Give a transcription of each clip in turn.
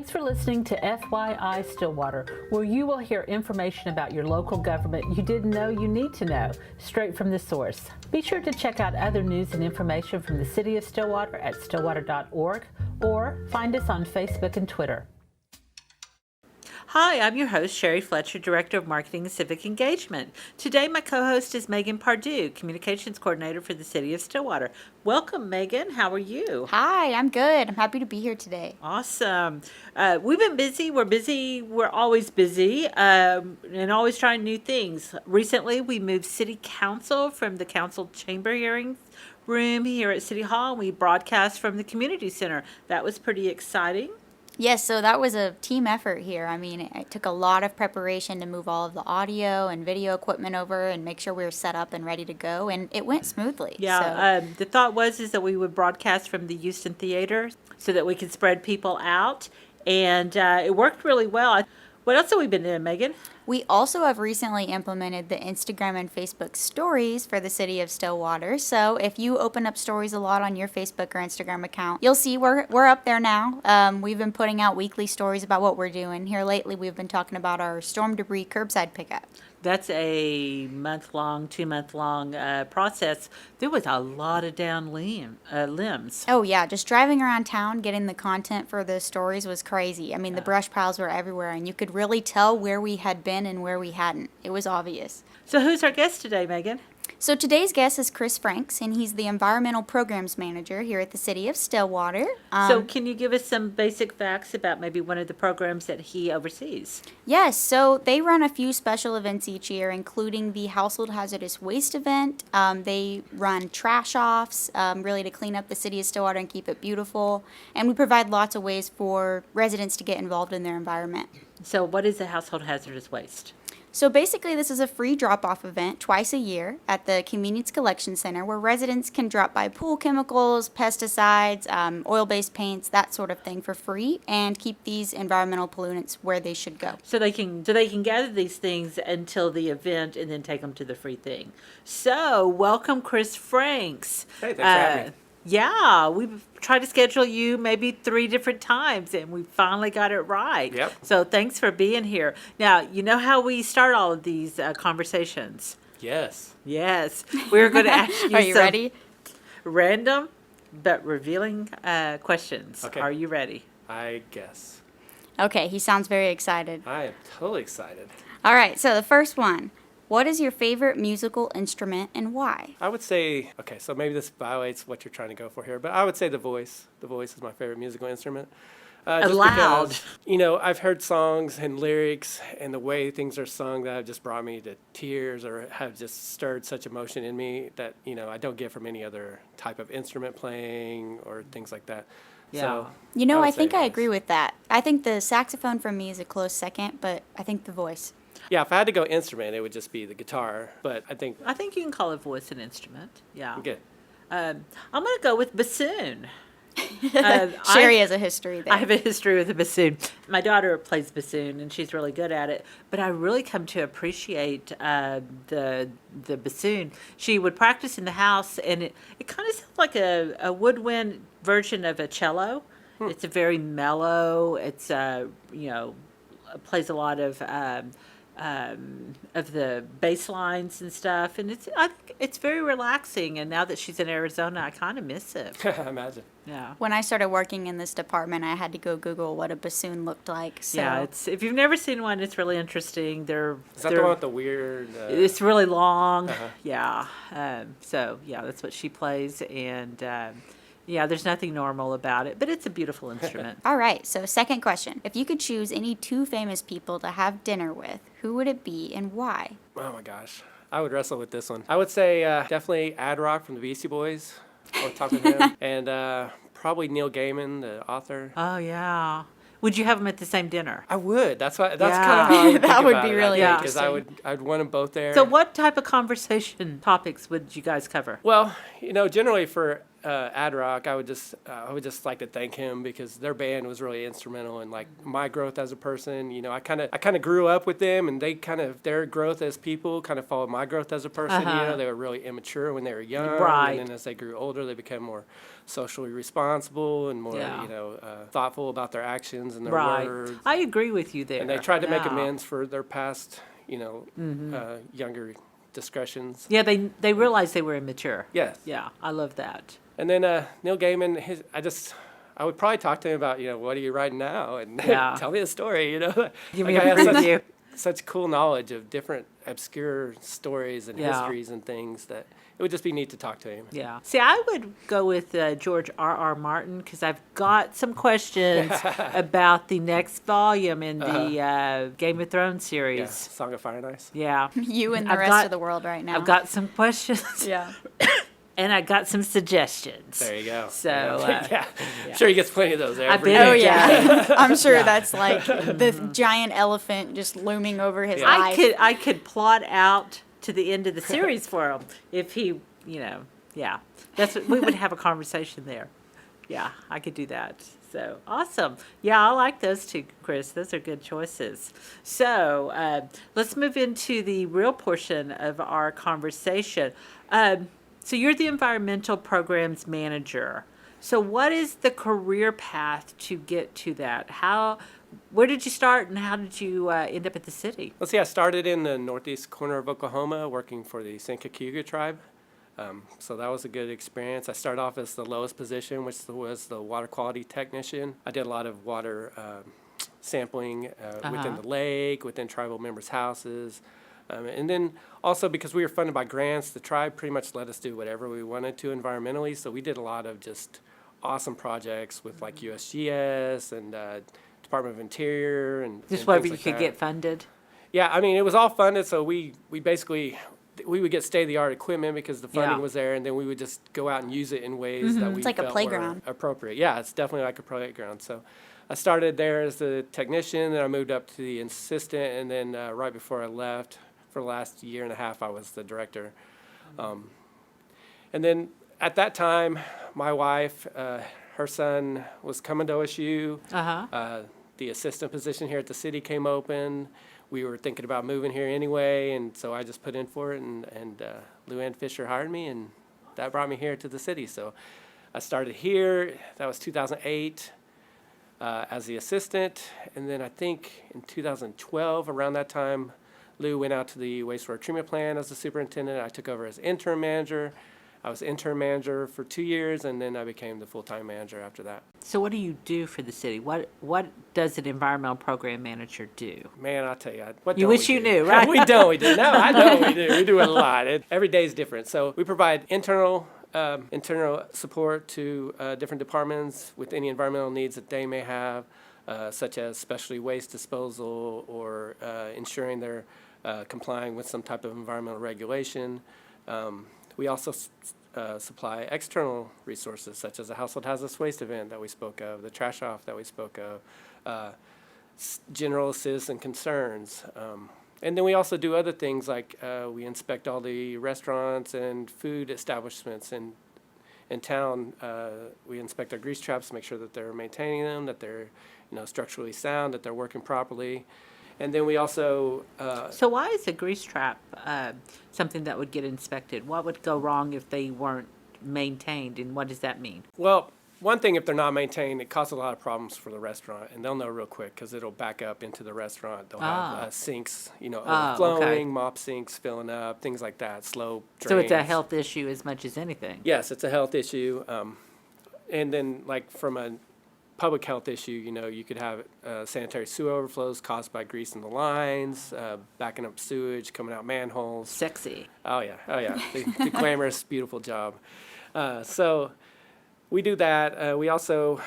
Thanks for listening to FYI Stillwater, where you will hear information about your local government you didn't know you need to know, straight from the source. Be sure to check out other news and information from the City of Stillwater at stillwater.org or find us on Facebook and Twitter. Hi, I'm your host, Sherry Fletcher, Director of Marketing and Civic Engagement. Today, my co-host is Megan Pardue, Communications Coordinator for the City of Stillwater. Welcome, Megan. How are you? Hi, I'm good. I'm happy to be here today. Awesome. We've been busy. We're busy. We're always busy and always trying new things. Recently, we moved City Council from the Council Chamber Hearings room here at City Hall. We broadcast from the Community Center. That was pretty exciting. Yes, so that was a team effort here. I mean, it took a lot of preparation to move all of the audio and video equipment over and make sure we were set up and ready to go, and it went smoothly. Yeah, the thought is that we would broadcast from the Houston Theater so that we could spread people out, and it worked really well. What else have we been doing, Megan? We also have recently implemented the Instagram and Facebook stories for the City of Stillwater. So if you open up stories a lot on your Facebook or Instagram account, you'll see we're up there now. We've been putting out weekly stories about what we're doing. Here lately, we've been talking about our storm debris curbside pickup. That's a month-long, 2-month-long process. There was a lot of down limbs. Oh, yeah. Just driving around town, getting the content for the stories was crazy. I mean, the brush piles were everywhere, and you could really tell where we had been and where we hadn't. It was obvious. So who's our guest today, Megan? So today's guest is Chris Franks, and he's the Environmental Programs Manager here at the City of Stillwater. So can you give us some basic facts about maybe one of the programs that he oversees? Yes, so they run a few special events each year, including the Household Hazardous Waste event. They run trash offs, really to clean up the City of Stillwater and keep it beautiful. And we provide lots of ways for residents to get involved in their environment. So what is a household hazardous waste? So basically, this is a free drop-off event twice a year at the Convenience Collection Center where residents can drop by pool chemicals, pesticides, oil-based paints, that sort of thing for free, and keep these environmental pollutants where they should go. So they can gather these things until the event and then take them to the free thing. So welcome, Chris Franks. Hey, thanks for having me. Yeah, we've tried to schedule you maybe 3 different times, and we finally got it right. Yep. So thanks for being here. Now, you know how we start all of these conversations? Yes. Yes. We're going to ask you Are you some ready? random but revealing questions. Okay. Are you ready? I guess. Okay, he sounds very excited. I am totally excited. All right, so the first one. What is your favorite musical instrument and why? I would say, okay, so maybe this violates what you're trying to go for here, but I would say the voice. The voice is my favorite musical instrument. Just Loud. because, I've heard songs and lyrics and the way things are sung that have just brought me to tears or have just stirred such emotion in me that, I don't get from any other type of instrument playing or things like that. Yeah. So, I would say think I voice. agree with that. I think the saxophone for me is a close second, but I think the voice. Yeah, if I had to go instrument, it would just be the guitar, but I think, I think you can call a voice an instrument. Yeah. good. I'm going to go with bassoon. Sherry has a history there. I have a history with the bassoon. My daughter plays bassoon, and she's really good at it. But I really come to appreciate the bassoon. She would practice in the house, and it kind of sounds like a woodwind version of a cello. It's a very mellow. It's plays a lot of the bass lines and stuff, and I think it's very relaxing. And now that she's in Arizona, I kind of miss it. Imagine. Yeah. When I started working in this department, I had to go Google what a bassoon looked like. So. Yeah, if you've never seen one, it's really interesting. Is that the one with the weird... It's really long. Uh-huh. Yeah. That's what she plays, and there's nothing normal about it, but it's a beautiful instrument. All right, so second question. If you could choose any 2 famous people to have dinner with, who would it be and why? Oh my gosh. I would wrestle with this one. I would say definitely Ad Rock from the Beastie Boys. I would talk with him. And probably Neil Gaiman, the author. Oh, yeah. Would you have them at the same dinner? I would. That's kind of Yeah. how I would That think would about be it, really because I'd want them both there. So what type of conversation topics would you guys cover? Well, generally for Ad Rock, I would just like to thank him because their band was really instrumental in like my growth as a person. You know, I kind of grew up with them, and their growth as people kind of followed my growth as a person. You know, they were really immature when they were young, Right. and then as they grew older, they became more socially responsible and more thoughtful about their actions and their Right. words. I agree with you there. And they tried to make Yeah. amends for their past, younger discretions. Yeah, they realized they were immature. Yes. Yeah, I love that. And then Neil Gaiman, I would probably talk to him about, what are you writing now? And Yeah. tell me a story, Give Like, me I a have such, preview. such cool knowledge of different obscure stories and Yeah. histories and things that it would just be neat to talk to him. Yeah. See, I would go with George R.R. Martin because I've got some questions about the next volume in the Game of Thrones Yeah, series. Song of Fire and Ice. Yeah. You and the I've rest got- of the world right now. I've got some questions yeah. and I got some suggestions. There you go. So, yeah. Sure, he gets plenty of those I've every been- Oh day. yeah, I'm sure that's like the giant elephant just looming over his Yeah. life. I could plot out to the end of the series for him if he, yeah. That's what we would have a conversation there. Yeah, I could do that. So awesome. Yeah, I like those two, Chris. Those are good choices. So let's move into the real portion of our conversation. So you're the environmental programs manager. So what is the career path to get to that? Where did you start and how did you end up at the city? Let's see, I started in the northeast corner of Oklahoma working for the Sankokuga tribe. So that was a good experience. I started off as the lowest position, which was the water quality technician. I did a lot of water sampling within the lake, within tribal members' houses. And then also because we were funded by grants, the tribe pretty much let us do whatever we wanted to environmentally. So we did a lot of just awesome projects with like USGS and Department of Interior and Just and whatever things you like could that. get funded? Yeah, I mean, it was all funded, so we basically, we would get state-of-the-art equipment because the funding Yeah. was there, and then we would just go out and use it in ways that we It's like a felt playground. were appropriate. Yeah, it's definitely like a playground. So I started there as the technician, then I moved up to the assistant, and then right before I left, for the last year and a half, I was the director. And then at that time, my wife, her son was coming to OSU. The assistant position here at the city came open. We were thinking about moving here anyway, and so I just put in for it, and Lou Ann Fisher hired me, and that brought me here to the city. So I started here, that was 2008, as the assistant, and then I think in 2012, around that time, Lou went out to the wastewater treatment plant as the superintendent. I took over as interim manager. I was interim manager for 2 years, and then I became the full-time manager after that. So what do you do for the city? What does an environmental program manager do? Man, I'll tell you, what You don't wish we you do? knew, right? We don't. We do. No, I know we do. We do it a lot. Every day is different. So we provide internal support to different departments with any environmental needs that they may have, such as specialty waste disposal or ensuring they're complying with some type of environmental regulation. We also supply external resources, such as a household hazardous waste event that we spoke of, the trash off that we spoke of, general citizen concerns. And then we also do other things like we inspect all the restaurants and food establishments in town. We inspect our grease traps, make sure that they're maintaining them, that they're structurally sound, that they're working properly. And then we also So why is a grease trap something that would get inspected? What would go wrong if they weren't maintained, and what does that mean? well, one thing, if they're not maintained, it causes a lot of problems for the restaurant, and they'll know real quick because it'll back up into the restaurant. They'll have sinks, Ah, overflowing, okay. mop sinks filling up, things like that, slow drains. So it's a health issue as much as anything. Yes, it's a health issue. And then, like, from a public health issue, you could have sanitary sewer overflows caused by grease in the lines, backing up sewage, coming out manholes. Sexy. Oh, yeah. The glamorous, beautiful job. So we do that. We also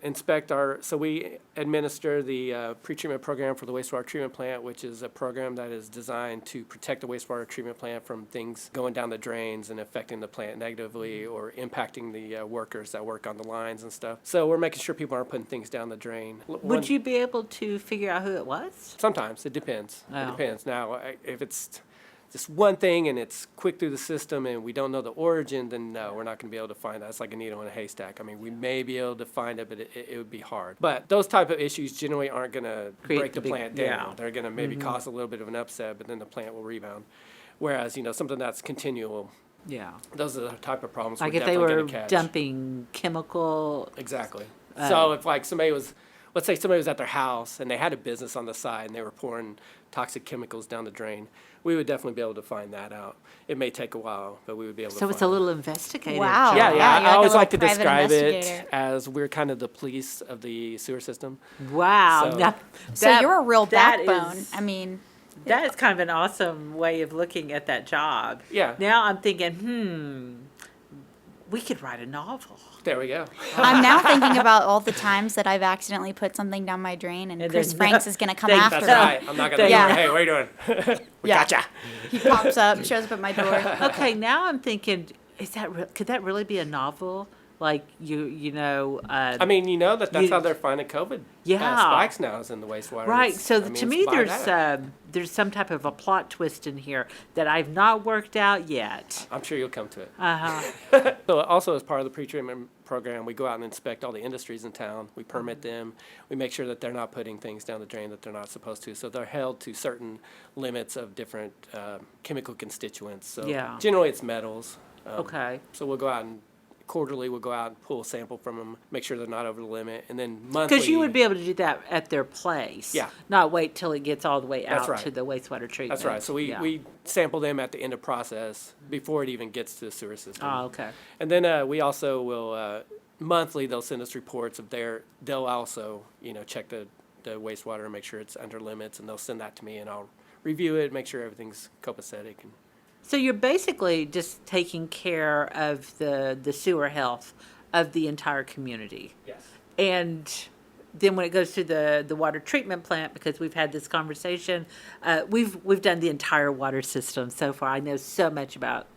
inspect we administer the pretreatment program for the wastewater treatment plant, which is a program that is designed to protect the wastewater treatment plant from things going down the drains and affecting the plant negatively or impacting the workers that work on the lines and stuff. So we're making sure people aren't putting things down the drain. Would you be able to figure out who it was? Sometimes. It depends. Oh. It depends. Now, if it's just one thing and it's quick through the system and we don't know the origin, then no, we're not going to be able to find that. It's like a needle in a haystack. I mean, we may be able to find it, but it would be hard. But those type of issues generally aren't going to Create break the the big- plant down. yeah. They're going to maybe cause a little bit of an upset, but then the plant will rebound. Whereas, something that's continual, Yeah. those are the type of problems Like we're if they definitely were going to catch. dumping chemical. Exactly. So if like let's say somebody was at their house and they had a business on the side and they were pouring toxic chemicals down the drain, we would definitely be able to find that out. It may take a while, but we would be able to So find it's a it. little investigative. Wow. job. Yeah, Yeah, yeah. you're I like a always little like to private describe it investigator. as we're kind of the police of the sewer system. Wow. So- Now, So that- you're a real that backbone. is- I mean, That is kind of an awesome way of looking at that job. Yeah. Now I'm thinking, we could write a novel. There we go. I'm now thinking about all the times that I've accidentally put something down my drain, and And Chris there's no- Franks is going to come Thank- after That's me. right. I'm not going to Yeah. hey, what are you doing? We Yeah. gotcha. He pops up, shows up at my door. Okay, now I'm thinking, could that really be a novel? Like I mean, that's You- how they're finding COVID Yeah. spikes now is in the wastewater. right. It's- So I to mean, me, it's by that. there's some type of a plot twist in here that I've not worked out yet. I'm sure you'll come to it. Uh-huh. So also as part of the pre-treatment program, we go out and inspect all the industries in town. We permit them. We make sure that they're not putting things down the drain that they're not supposed to. So they're held to certain limits of different chemical constituents. So Yeah. generally it's metals. Okay. So we'll go out and quarterly we'll go out and pull a sample from them, make sure they're not over the limit, and then monthly. Because you would be able to do that at their place. Yeah. Not wait till it gets all the way That's out right. to the wastewater treatment. That's right. So Yeah. we sample them at the end of process before it even gets to the sewer system. Oh, okay. And then we also will monthly they'll send us reports of they'll also check the wastewater and make sure it's under limits, and they'll send that to me and I'll review it, make sure everything's copacetic. And So you're basically just taking care of the sewer health of the entire community. yes, And then when it goes to the water treatment plant, because we've had this conversation, we've done the entire water system so far. I know so much about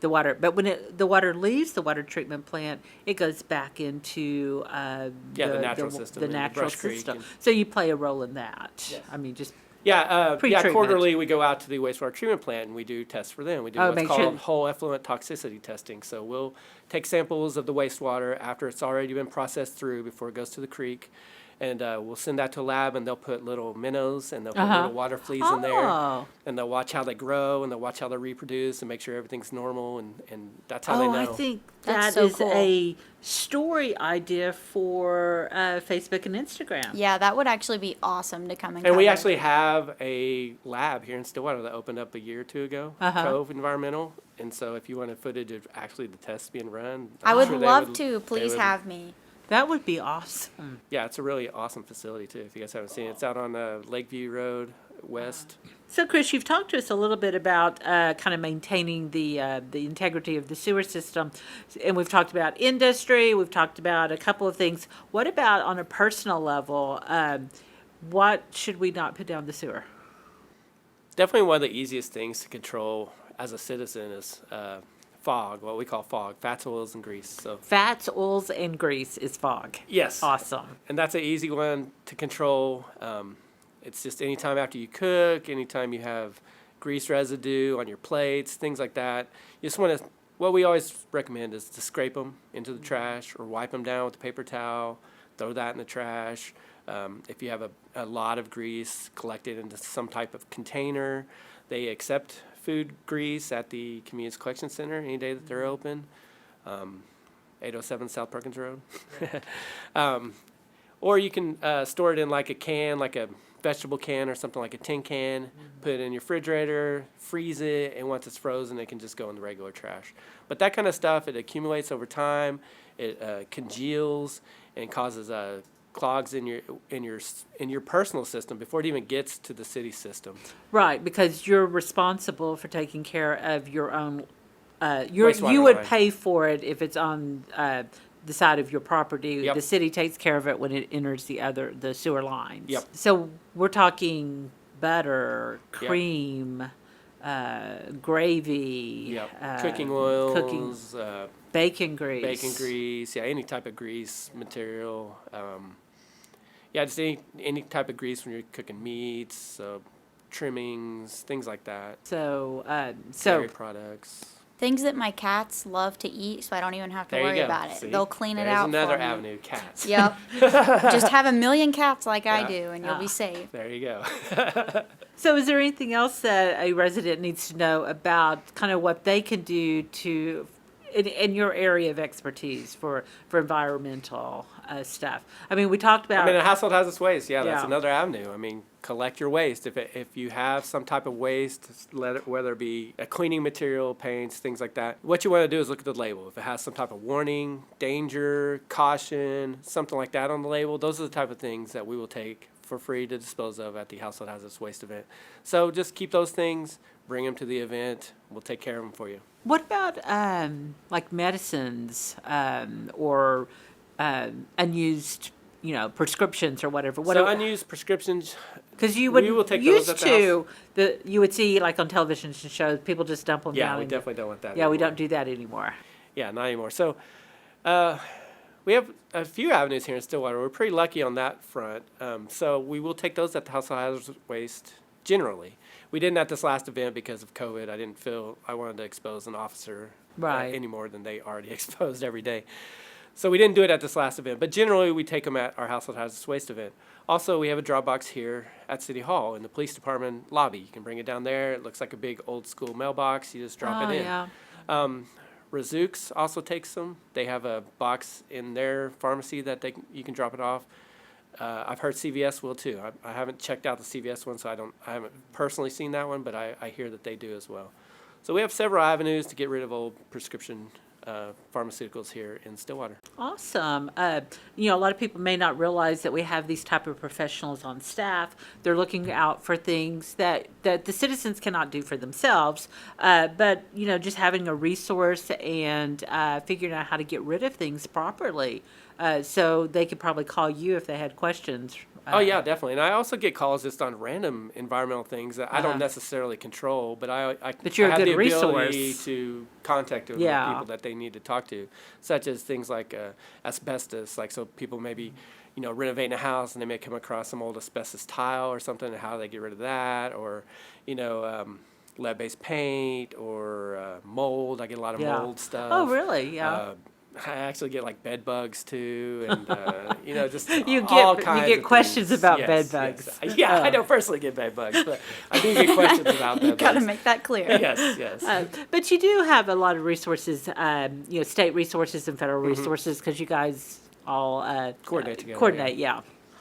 the water, but when the water leaves the water treatment plant, it goes back into the natural system The in natural Brush Creek system. and- So you play a role in that. Yes. I mean, just yeah. Pre-treatment. Quarterly we go out to the wastewater treatment plant and we do tests for them. We do Oh, what's make called sure- whole effluent toxicity testing. So we'll take samples of the wastewater after it's already been processed through before it goes to the creek. And we'll send that to a lab, and they'll put little minnows and they'll put little water fleas in there, Oh. and they'll watch how they grow and they'll watch how they reproduce and make sure everything's normal, and that's how they Oh, know. I think That's that so is cool. a story idea for Facebook and Instagram. Yeah, that would actually be awesome to come and And we cover. actually have a lab here in Stillwater that opened up a year or two ago, Cove Environmental. And so if you wanted footage of actually the tests being run, I I'm would sure they love to. they Please would- have me. That would be awesome. Yeah, it's a really awesome facility too. If you guys haven't seen it, it's out on Lakeview Road West. So, Chris, you've talked to us a little bit about kind of maintaining the integrity of the sewer system, and we've talked about industry. We've talked about a couple of things. What about on a personal level? What should we not put down the sewer? Definitely one of the easiest things to control as a citizen is fog, what we call fog, fats, oils, and grease. So Fats, oils, and grease is fog. yes, Awesome. and that's an easy one to control. It's just anytime after you cook, anytime you have grease residue on your plates, things like that. You just want to, what we always recommend is to scrape them into the trash or wipe them down with a paper towel, throw that in the trash. If you have a lot of grease, collect it into some type of container. They accept food grease at the Communities Collection Center any day that they're open. 807 South Perkins Road. Or you can store it in like a can, like a vegetable can or something like a tin can, put it in your refrigerator, freeze it, and once it's frozen, it can just go in the regular trash. But that kind of stuff, it accumulates over time, it congeals and causes clogs in your personal system before it even gets to the city system. Right, because you're responsible for taking care of your own. Wastewater You would line. pay for it if it's on the side of your property. Yep. The city takes care of it when it enters the sewer lines. Yep. So we're talking butter, Yep. cream, gravy, Yep. Cooking oils, cooking bacon grease. bacon grease, yeah, any type of grease material. Yeah, just any type of grease when you're cooking meats, trimmings, things like that. So, Dairy products. Things that my cats love to eat, so I don't even have to There you worry go. about it. See? They'll clean it There's out another for me. avenue, cats. Yep. Just have a million cats like I Yeah. do, and you'll be safe. There you go. So is there anything else that a resident needs to know about kind of what they can do to, in your area of expertise for environmental stuff? I mean, we talked about. I mean, a household hazardous waste. Yeah, that's Yeah. another avenue. I mean, collect your waste. If you have some type of waste, whether it be a cleaning material, paints, things like that, what you want to do is look at the label. If it has some type of warning, danger, caution, something like that on the label, those are the type of things that we will take for free to dispose of at the household hazardous waste event. So just keep those things, bring them to the event. We'll take care of them for you. What about like medicines or unused, prescriptions or whatever? So unused prescriptions, Because you we would will take those used at the to you would see like on television shows people just dump them yeah, down. we in the- definitely don't want that Yeah, we anymore. don't do that anymore. Yeah, not anymore. So we have a few avenues here in Stillwater. We're pretty lucky on that front. So we will take those at the household hazardous waste generally. We didn't at this last event because of COVID. I didn't feel I wanted to expose an officer Right. any more than they already exposed every day. So we didn't do it at this last event, but generally we take them at our household hazardous waste event. Also, we have a drop box here at City Hall in the police department lobby. You can bring it down there. It looks like a big old school mailbox. You just drop it in. Yeah. Razooks also takes them. They have a box in their pharmacy that you can drop it off. I've heard CVS will too. I haven't checked out the CVS one, so I haven't personally seen that one, but I hear that they do as well. So we have several avenues to get rid of old prescription pharmaceuticals here in Stillwater. Awesome. A lot of people may not realize that we have these type of professionals on staff. They're looking out for things that the citizens cannot do for themselves. But just having a resource and figuring out how to get rid of things properly. So they could probably call you if they had questions. Oh yeah, definitely. And I also get calls just on random environmental things that I Uh-huh. don't necessarily control, but But you're I a have good the ability resource. to contact the Yeah. people that they need to talk to, such as things like asbestos. Like, so people maybe, renovating a house and they may come across some old asbestos tile or something, and how they get rid of that, or lead-based paint or mold. I get a lot of Yeah. mold stuff. Oh, really? Yeah. I actually get like bed bugs too, and just You all get- you kinds get of questions things. about Yes, bed yes. bugs. Yeah, I don't personally get bed bugs, but I do get questions about bed You gotta bugs. make that clear. Yes, yes. But you do have a lot of resources, state resources and federal resources, because you guys all Coordinate together, Coordinate, yeah.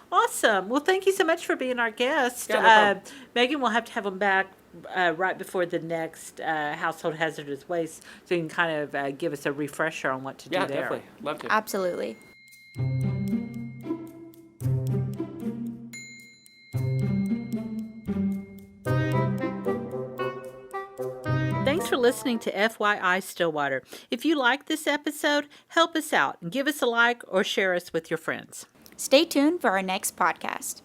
Awesome. Well, thank you so much for being our guest. Yeah, no problem. Megan, we'll have to have them back right before the next household hazardous waste, so you can kind of give us a refresher on what to Yeah, do there. definitely. Love to. Absolutely. Thanks for listening to FYI Stillwater. If you like this episode, help us out and give us a like or share us with your friends. Stay tuned for our next podcast.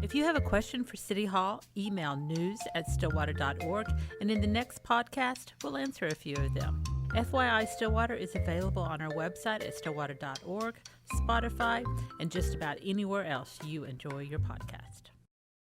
If you have a question for City Hall, email news@stillwater.org, and in the next podcast, we'll answer a few of them. FYI Stillwater is available on our website at stillwater.org, Spotify, and just about anywhere else you enjoy your podcast.